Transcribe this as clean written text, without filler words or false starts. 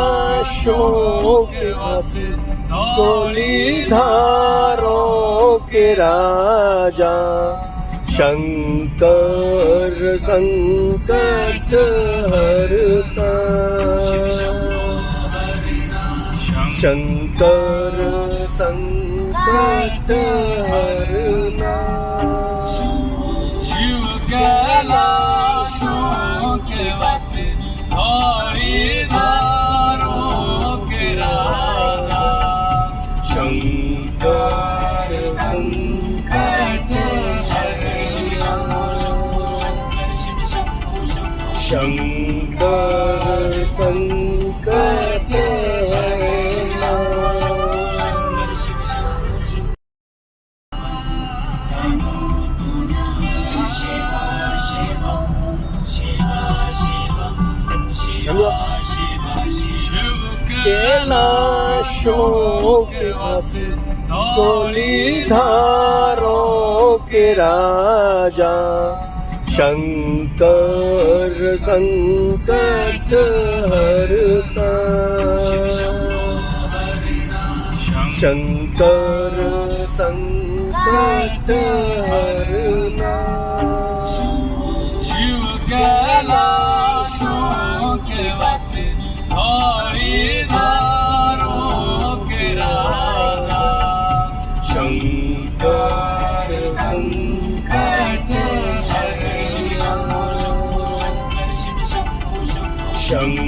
कैलाशों के वासी धौलीधारों के राजा शंकर संकट हरता शंकर संकट हरना शिव कैलाशों के वासी धौलीधारों के राजा शंकर संकट शंकर संकट कैलाशों के वासी धौलीधारों के राजा शंकर संकट हरता शंकर संकट हरना शिव कैलाशों के वासी धौलीधारों के राजा शंकर संकट शंकर